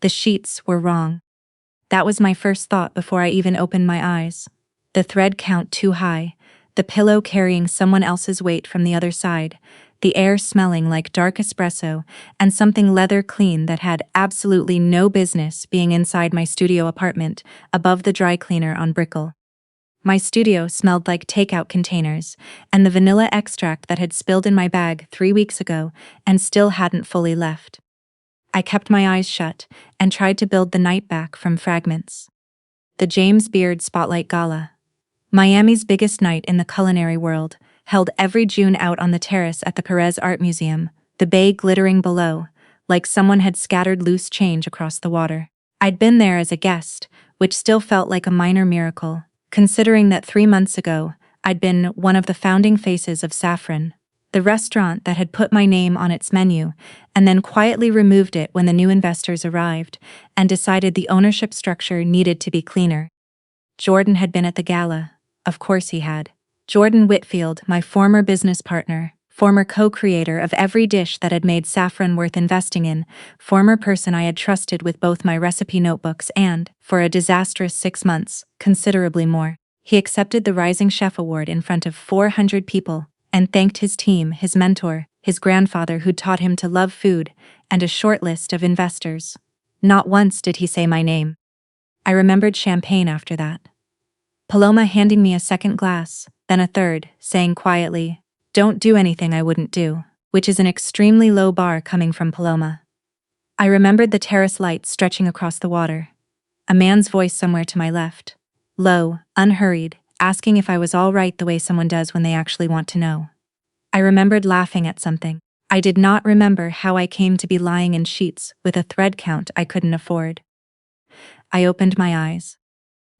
The sheets were wrong. That was my first thought before I even opened my eyes. The thread count too high, the pillow carrying someone else's weight from the other side, the air smelling like dark espresso, and something leather clean that had absolutely no business being inside my studio apartment above the dry cleaner on Brickell. My studio smelled like takeout containers, and the vanilla extract that had spilled in my bag 3 weeks ago and still hadn't fully left. I kept my eyes shut and tried to build the night back from fragments. The James Beard Spotlight Gala, Miami's biggest night in the culinary world, held every June out on the terrace at the Perez Art Museum, the bay glittering below, like someone had scattered loose change across the water. I'd been there as a guest, which still felt like a minor miracle, considering that 3 months ago, I'd been one of the founding faces of Saffron, the restaurant that had put my name on its menu, and then quietly removed it when the new investors arrived and decided the ownership structure needed to be cleaner. Jordan had been at the gala. Of course he had. Jordan Whitfield, my former business partner, former co-creator of every dish that had made Saffron worth investing in, former person I had trusted with both my recipe notebooks and, for a disastrous 6 months, considerably more. He accepted the Rising Chef Award in front of 400 people and thanked his team, his mentor, his grandfather who'd taught him to love food, and a short list of investors. Not once did he say my name. I remembered champagne after that. Paloma handing me a second glass, then a third, saying quietly, "Don't do anything I wouldn't do," which is an extremely low bar coming from Paloma. I remembered the terrace lights stretching across the water. A man's voice somewhere to my left. Low, unhurried, asking if I was all right the way someone does when they actually want to know. I remembered laughing at something. I did not remember how I came to be lying in sheets with a thread count I couldn't afford. I opened my eyes.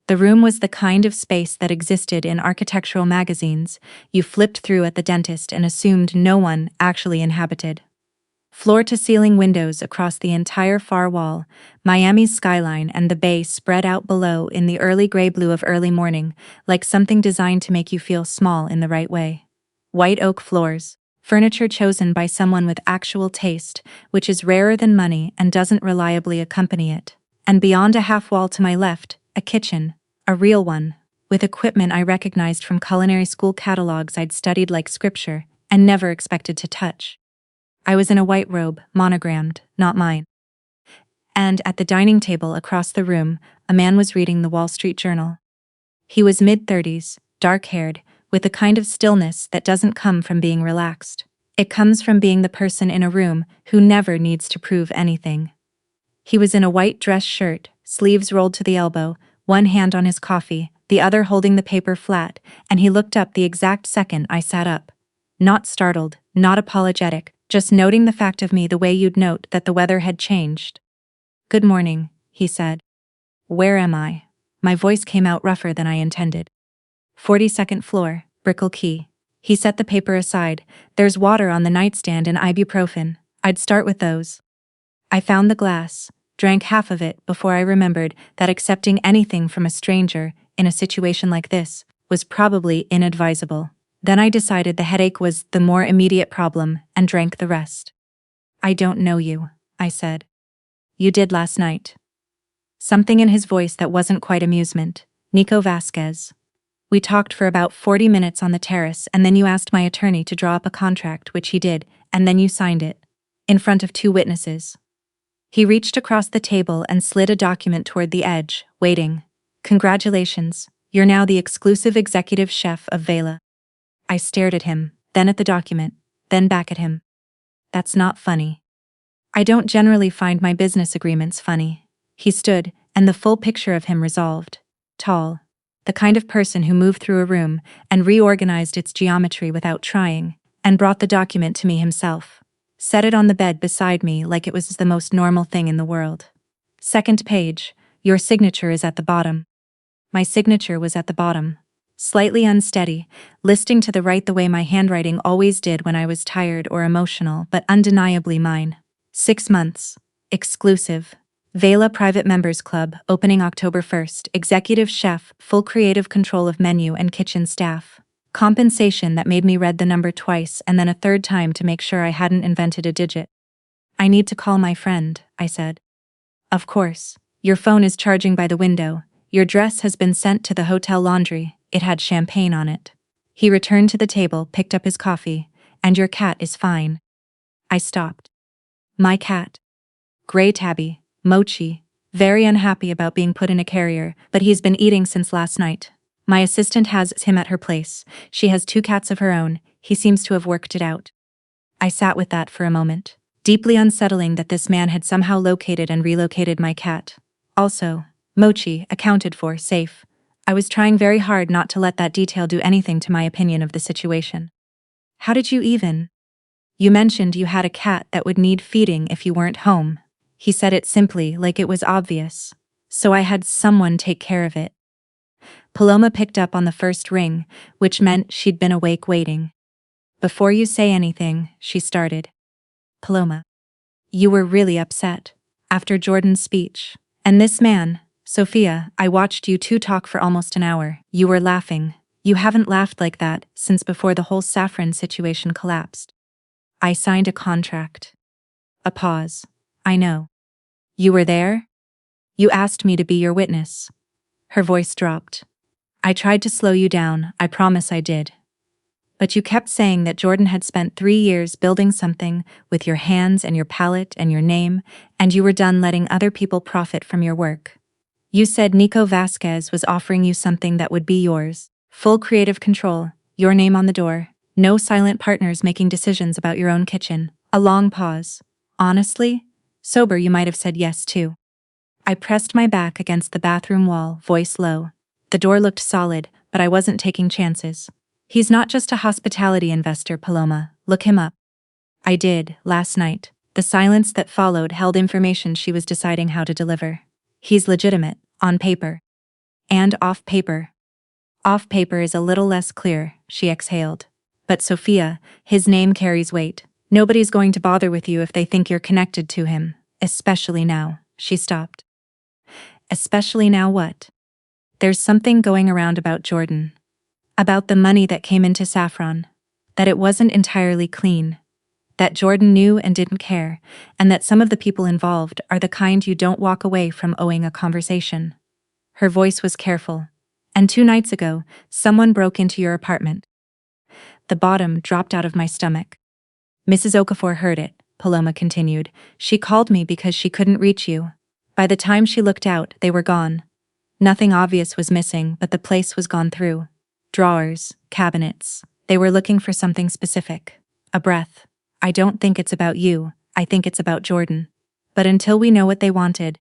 The room was the kind of space that existed in architectural magazines you flipped through at the dentist and assumed no one actually inhabited. Floor-to-ceiling windows across the entire far wall, Miami's skyline and the bay spread out below in the early gray blue of early morning, like something designed to make you feel small in the right way. White oak floors, furniture chosen by someone with actual taste, which is rarer than money and doesn't reliably accompany it. And beyond a half wall to my left, a kitchen, a real one, with equipment I recognized from culinary school catalogs I'd studied like scripture and never expected to touch. I was in a white robe, monogrammed, not mine. And at the dining table across the room, a man was reading the Wall Street Journal. He was mid-30s, dark-haired, with the kind of stillness that doesn't come from being relaxed. It comes from being the person in a room who never needs to prove anything. He was in a white dress shirt, sleeves rolled to the elbow, one hand on his coffee, the other holding the paper flat, and he looked up the exact second I sat up. Not startled, not apologetic, just noting the fact of me the way you'd note that the weather had changed. "Good morning," he said. "Where am I?" My voice came out rougher than I intended. 42nd floor, Brickell Key. He set the paper aside. "There's water on the nightstand and ibuprofen. I'd start with those." I found the glass, drank half of it before I remembered that accepting anything from a stranger, in a situation like this, was probably inadvisable. Then I decided the headache was the more immediate problem and drank the rest. "I don't know you," I said. "You did last night." Something in his voice that wasn't quite amusement. "Nico Vasquez. We talked for about 40 minutes on the terrace and then you asked my attorney to draw up a contract, which he did, and then you signed it. In front of 2 witnesses." He reached across the table and slid a document toward the edge, waiting. "Congratulations, you're now the exclusive executive chef of Vela." I stared at him, then at the document, then back at him. "That's not funny." "I don't generally find my business agreements funny." He stood, and the full picture of him resolved. Tall. The kind of person who moved through a room and reorganized its geometry without trying, and brought the document to me himself. Set it on the bed beside me like it was the most normal thing in the world. "Second page, your signature is at the bottom." My signature was at the bottom. Slightly unsteady, listing to the right the way my handwriting always did when I was tired or emotional, but undeniably mine. 6 months. Exclusive. Vela Private Members Club, opening October 1st, executive chef, full creative control of menu and kitchen staff. Compensation that made me read the number twice and then a third time to make sure I hadn't invented a digit. "I need to call my friend," I said. Of course. Your phone is charging by the window. Your dress has been sent to the hotel laundry. It had champagne on it. He returned to the table, picked up his coffee. And your cat is fine. I stopped. My cat. Gray tabby, Mochi. Very unhappy about being put in a carrier, but he's been eating since last night. My assistant has him at her place. She has 2 cats of her own. He seems to have worked it out. I sat with that for a moment. Deeply unsettling that this man had somehow located and relocated my cat. Also, Mochi, accounted for, safe. I was trying very hard not to let that detail do anything to my opinion of the situation. How did you even? You mentioned you had a cat that would need feeding if you weren't home. He said it simply, like it was obvious. So I had someone take care of it. Paloma picked up on the first ring, which meant she'd been awake waiting. Before you say anything, she started. Paloma. You were really upset. After Jordan's speech. And this man, Sophia, I watched you 2 talk for almost an hour. You were laughing. You haven't laughed like that since before the whole saffron situation collapsed. I signed a contract. A pause. I know. You were there? You asked me to be your witness. Her voice dropped. I tried to slow you down, I promise I did. But you kept saying that Jordan had spent 3 years building something with your hands and your palette and your name, and you were done letting other people profit from your work. You said Nico Vasquez was offering you something that would be yours. Full creative control, your name on the door, no silent partners making decisions about your own kitchen. A long pause. Honestly? Sober, you might have said yes too. I pressed my back against the bathroom wall, voice low. The door looked solid, but I wasn't taking chances. He's not just a hospitality investor, Paloma. Look him up. I did, last night. The silence that followed held information she was deciding how to deliver. He's legitimate, on paper. And off paper. Off paper is a little less clear, she exhaled. But Sophia, his name carries weight. Nobody's going to bother with you if they think you're connected to him. Especially now. She stopped. Especially now what? There's something going around about Jordan. About the money that came into Saffron. That it wasn't entirely clean. That Jordan knew and didn't care, and that some of the people involved are the kind you don't walk away from owing a conversation. Her voice was careful. And 2 nights ago, someone broke into your apartment. The bottom dropped out of my stomach. Mrs. Okafor heard it, Paloma continued. She called me because she couldn't reach you. By the time she looked out, they were gone. Nothing obvious was missing, but the place was gone through. Drawers, cabinets. They were looking for something specific. A breath. I don't think it's about you, I think it's about Jordan. But until we know what they wanted,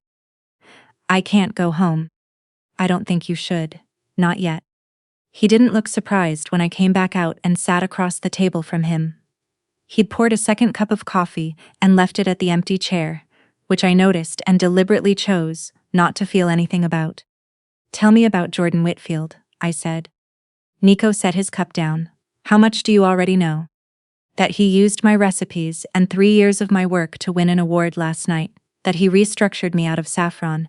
I can't go home. I don't think you should. Not yet. He didn't look surprised when I came back out and sat across the table from him. He'd poured a second cup of coffee and left it at the empty chair, which I noticed and deliberately chose not to feel anything about. Tell me about Jordan Whitfield, I said. Nico set his cup down. How much do you already know? That he used my recipes and 3 years of my work to win an award last night. That he restructured me out of Saffron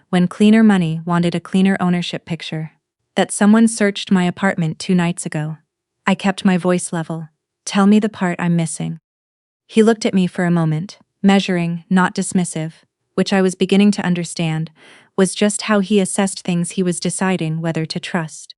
when cleaner money wanted a cleaner ownership picture. That someone searched my apartment 2 nights ago. I kept my voice level. Tell me the part I'm missing. He looked at me for a moment, measuring, not dismissive, which I was beginning to understand, was just how he assessed things he was deciding whether to trust.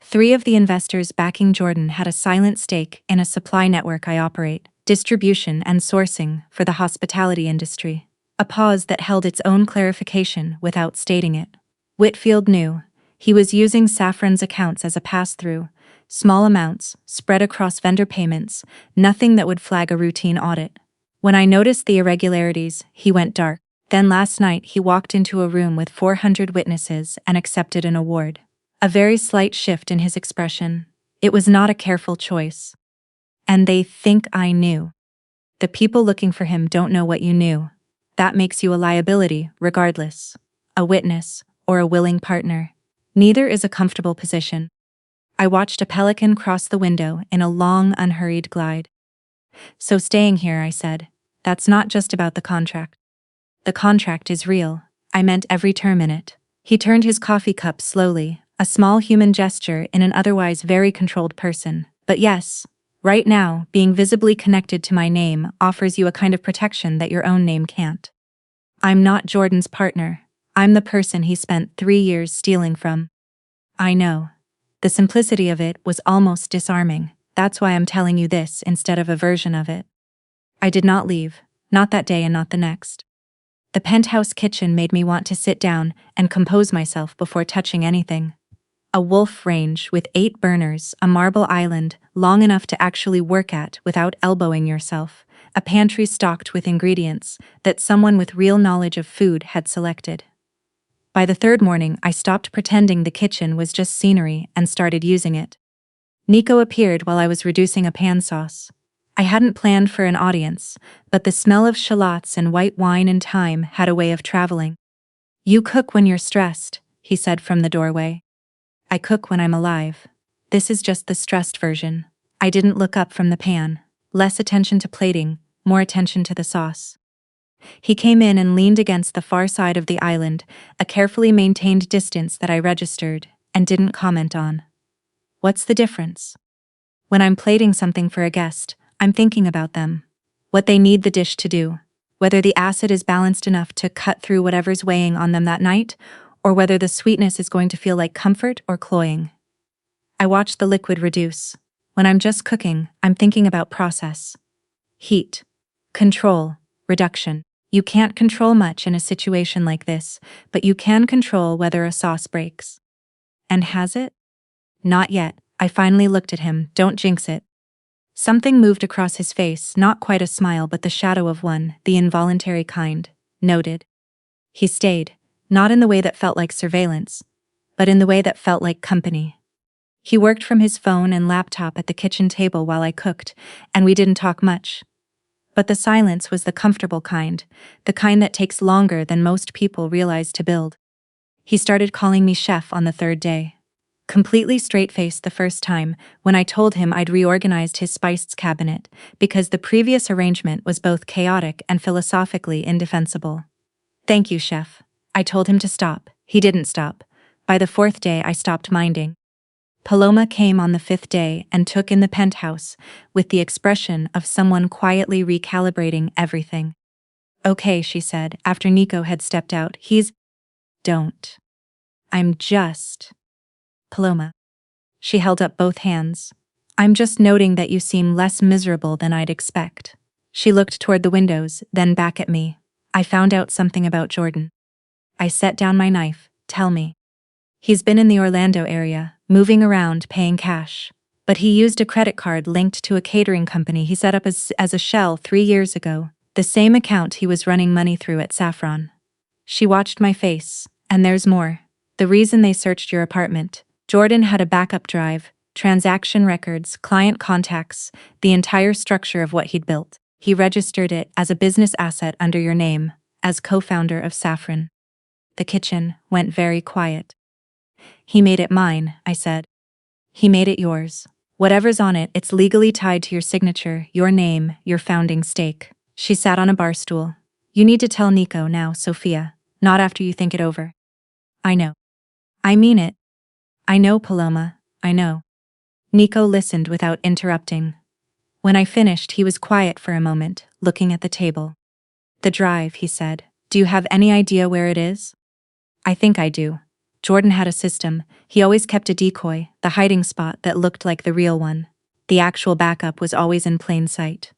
3 of the investors backing Jordan had a silent stake in a supply network I operate, distribution and sourcing for the hospitality industry. A pause that held its own clarification without stating it. Whitfield knew. He was using Saffron's accounts as a pass-through, small amounts, spread across vendor payments, nothing that would flag a routine audit. When I noticed the irregularities, he went dark. Then last night he walked into a room with 400 witnesses and accepted an award. A very slight shift in his expression. It was not a careful choice. And they think I knew. The people looking for him don't know what you knew. That makes you a liability, regardless. A witness, or a willing partner. Neither is a comfortable position. I watched a pelican cross the window in a long, unhurried glide. So staying here, I said, that's not just about the contract. The contract is real. I meant every term in it. He turned his coffee cup slowly, a small human gesture in an otherwise very controlled person. But yes, right now, being visibly connected to my name offers you a kind of protection that your own name can't. I'm not Jordan's partner. I'm the person he spent 3 years stealing from. I know. The simplicity of it was almost disarming. That's why I'm telling you this instead of a version of it. I did not leave, not that day and not the next. The penthouse kitchen made me want to sit down and compose myself before touching anything. A wolf range with 8 burners, a marble island long enough to actually work at without elbowing yourself, a pantry stocked with ingredients that someone with real knowledge of food had selected. By the 3rd morning, I stopped pretending the kitchen was just scenery and started using it. Nico appeared while I was reducing a pan sauce. I hadn't planned for an audience, but the smell of shallots and white wine and thyme had a way of traveling. You cook when you're stressed, he said from the doorway. I cook when I'm alive. This is just the stressed version. I didn't look up from the pan. Less attention to plating, more attention to the sauce. He came in and leaned against the far side of the island, a carefully maintained distance that I registered and didn't comment on. What's the difference? When I'm plating something for a guest, I'm thinking about them. What they need the dish to do. Whether the acid is balanced enough to cut through whatever's weighing on them that night, or whether the sweetness is going to feel like comfort or cloying. I watch the liquid reduce. When I'm just cooking, I'm thinking about process. Heat. Control. Reduction. You can't control much in a situation like this, but you can control whether a sauce breaks. And has it? Not yet. I finally looked at him. Don't jinx it. Something moved across his face, not quite a smile but the shadow of one, the involuntary kind. Noted. He stayed, not in the way that felt like surveillance, but in the way that felt like company. He worked from his phone and laptop at the kitchen table while I cooked, and we didn't talk much. But the silence was the comfortable kind, the kind that takes longer than most people realize to build. He started calling me chef on the 3rd day. Completely straight-faced the first time, when I told him I'd reorganized his spices cabinet, because the previous arrangement was both chaotic and philosophically indefensible. Thank you, chef. I told him to stop. He didn't stop. By the 4th day, I stopped minding. Paloma came on the 5th day and took in the penthouse, with the expression of someone quietly recalibrating everything. Okay, she said, after Nico had stepped out. Don't. I'm just... Paloma. She held up both hands. I'm just noting that you seem less miserable than I'd expect. She looked toward the windows, then back at me. I found out something about Jordan. I set down my knife. Tell me. He's been in the Orlando area, moving around, paying cash. But he used a credit card linked to a catering company he set up as a shell 3 years ago, the same account he was running money through at Saffron. She watched my face. And there's more. The reason they searched your apartment. Jordan had a backup drive, transaction records, client contacts, the entire structure of what he'd built. He registered it as a business asset under your name, as co-founder of Saffron. The kitchen went very quiet. He made it mine, I said. He made it yours. Whatever's on it, it's legally tied to your signature, your name, your founding stake. She sat on a bar stool. You need to tell Nico now, Sophia, not after you think it over. I know. I mean it. I know, Paloma, I know. Nico listened without interrupting. When I finished, he was quiet for a moment, looking at the table. The drive, he said. Do you have any idea where it is? I think I do. Jordan had a system. He always kept a decoy, the hiding spot that looked like the real one. The actual backup was always in plain sight.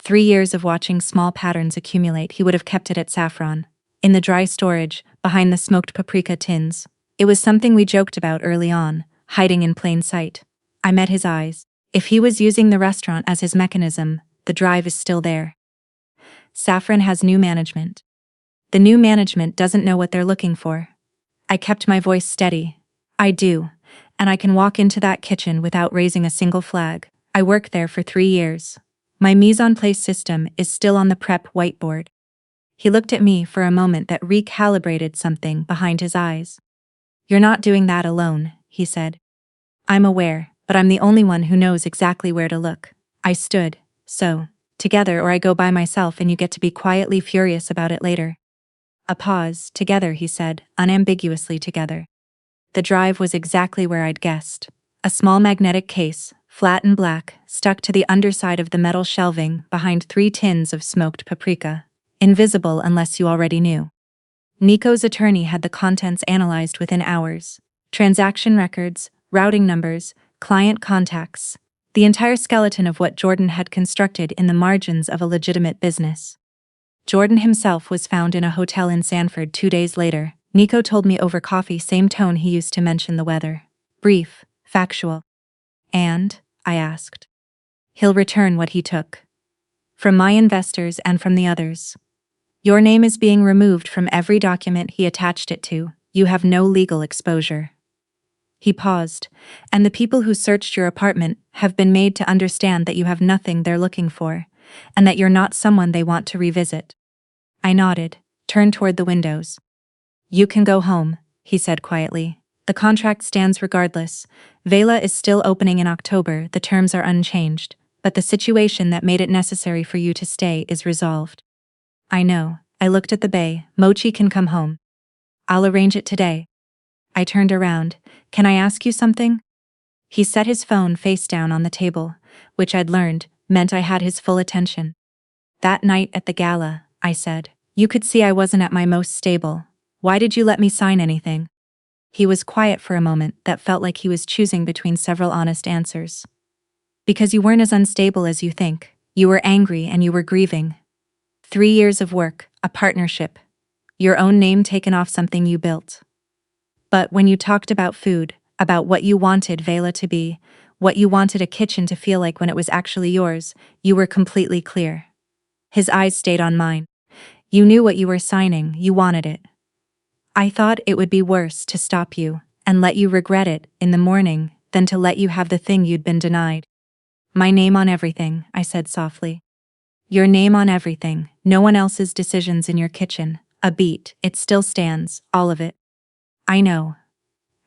3 years of watching small patterns accumulate, he would have kept it at Saffron. In the dry storage, behind the smoked paprika tins. It was something we joked about early on, hiding in plain sight. I met his eyes. If he was using the restaurant as his mechanism, the drive is still there. Saffron has new management. The new management doesn't know what they're looking for. I kept my voice steady. I do, and I can walk into that kitchen without raising a single flag. I worked there for 3 years. My mise-en-place system is still on the prep whiteboard. He looked at me for a moment that recalibrated something behind his eyes. You're not doing that alone, he said. I'm aware, but I'm the only one who knows exactly where to look. I stood. So, together or I go by myself and you get to be quietly furious about it later. A pause. Together, he said, unambiguously together. The drive was exactly where I'd guessed. A small magnetic case, flat and black, stuck to the underside of the metal shelving behind 3 tins of smoked paprika. Invisible unless you already knew. Nico's attorney had the contents analyzed within hours. Transaction records, routing numbers, client contacts. The entire skeleton of what Jordan had constructed in the margins of a legitimate business. Jordan himself was found in a hotel in Sanford 2 days later. Nico told me over coffee, same tone he used to mention the weather. Brief, factual. And, I asked. He'll return what he took. From my investors and from the others. Your name is being removed from every document he attached it to. You have no legal exposure. He paused, and the people who searched your apartment have been made to understand that you have nothing they're looking for, and that you're not someone they want to revisit. I nodded, turned toward the windows. You can go home, he said quietly. The contract stands regardless. Vela is still opening in October, the terms are unchanged, but the situation that made it necessary for you to stay is resolved. I know. I looked at the bay. Mochi can come home. I'll arrange it today. I turned around. Can I ask you something? He set his phone face down on the table, which I'd learned meant I had his full attention. That night at the gala, I said, you could see I wasn't at my most stable. Why did you let me sign anything? He was quiet for a moment that felt like he was choosing between several honest answers. Because you weren't as unstable as you think. You were angry and you were grieving. 3 years of work, a partnership. Your own name taken off something you built. But when you talked about food, about what you wanted Vela to be, what you wanted a kitchen to feel like when it was actually yours, you were completely clear. His eyes stayed on mine. You knew what you were signing, you wanted it. I thought it would be worse to stop you and let you regret it in the morning than to let you have the thing you'd been denied. My name on everything, I said softly. Your name on everything, no one else's decisions in your kitchen. A beat, it still stands, all of it. I know.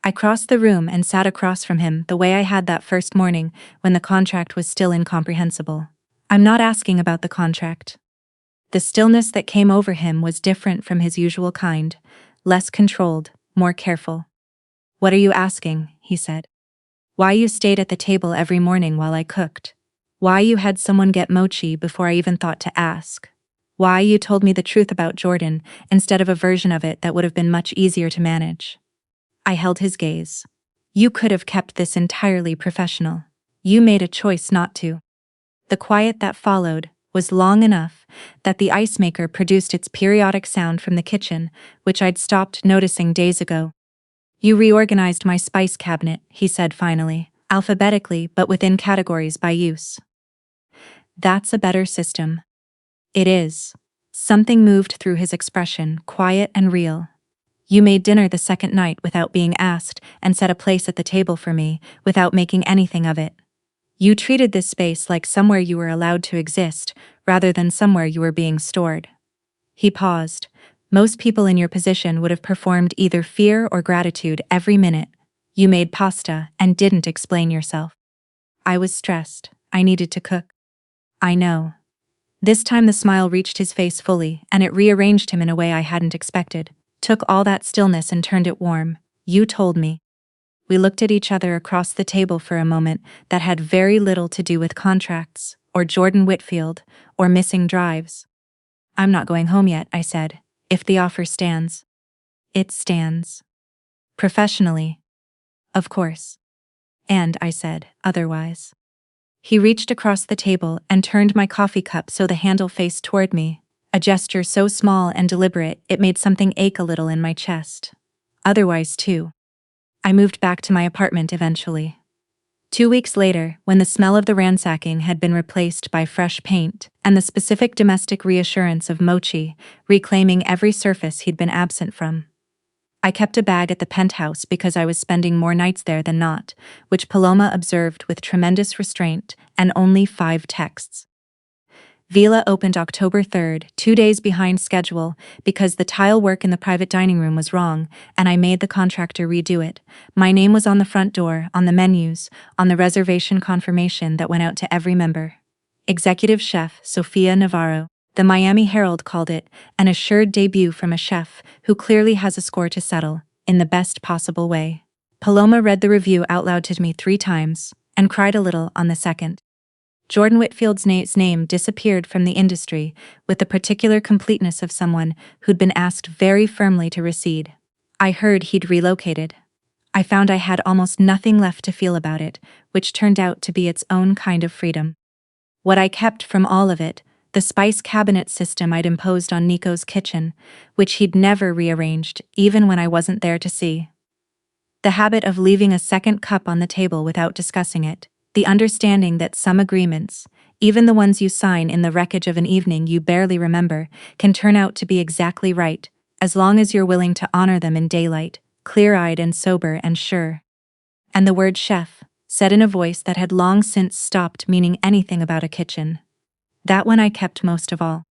I crossed the room and sat across from him the way I had that first morning when the contract was still incomprehensible. I'm not asking about the contract. The stillness that came over him was different from his usual kind, less controlled, more careful. What are you asking? He said. Why you stayed at the table every morning while I cooked. Why you had someone get mochi before I even thought to ask. Why you told me the truth about Jordan instead of a version of it that would have been much easier to manage. I held his gaze. You could have kept this entirely professional. You made a choice not to. The quiet that followed was long enough that the ice maker produced its periodic sound from the kitchen, which I'd stopped noticing days ago. You reorganized my spice cabinet, he said finally, alphabetically but within categories by use. That's a better system. It is. Something moved through his expression, quiet and real. You made dinner the second night without being asked and set a place at the table for me without making anything of it. You treated this space like somewhere you were allowed to exist rather than somewhere you were being stored. He paused. Most people in your position would have performed either fear or gratitude every minute. You made pasta and didn't explain yourself. I was stressed. I needed to cook. I know. This time the smile reached his face fully, and it rearranged him in a way I hadn't expected. Took all that stillness and turned it warm. You told me. We looked at each other across the table for a moment that had very little to do with contracts, or Jordan Whitfield, or missing drives. I'm not going home yet, I said, if the offer stands. It stands. Professionally. Of course. And, I said, otherwise. He reached across the table and turned my coffee cup so the handle faced toward me, a gesture so small and deliberate it made something ache a little in my chest. Otherwise, too. I moved back to my apartment eventually. 2 weeks later, when the smell of the ransacking had been replaced by fresh paint and the specific domestic reassurance of mochi reclaiming every surface he'd been absent from. I kept a bag at the Penthouse because I was spending more nights there than not, which Paloma observed with tremendous restraint and only 5 texts. Vela opened October 3rd, 2 days behind schedule because the tile work in the private dining room was wrong and I made the contractor redo it. My name was on the front door, on the menus, on the reservation confirmation that went out to every member. Executive Chef Sofia Navarro. The Miami Herald called it an assured debut from a chef who clearly has a score to settle, in the best possible way. Paloma read the review out loud to me 3 times and cried a little on the second. Jordan Whitfield's name disappeared from the industry with the particular completeness of someone who'd been asked very firmly to recede. I heard he'd relocated. I found I had almost nothing left to feel about it, which turned out to be its own kind of freedom. What I kept from all of it, the spice cabinet system I'd imposed on Nico's kitchen, which he'd never rearranged, even when I wasn't there to see. The habit of leaving a second cup on the table without discussing it, the understanding that some agreements, even the ones you sign in the wreckage of an evening you barely remember, can turn out to be exactly right, as long as you're willing to honor them in daylight, clear-eyed and sober and sure. And the word chef, said in a voice that had long since stopped meaning anything about a kitchen. That one I kept most of all.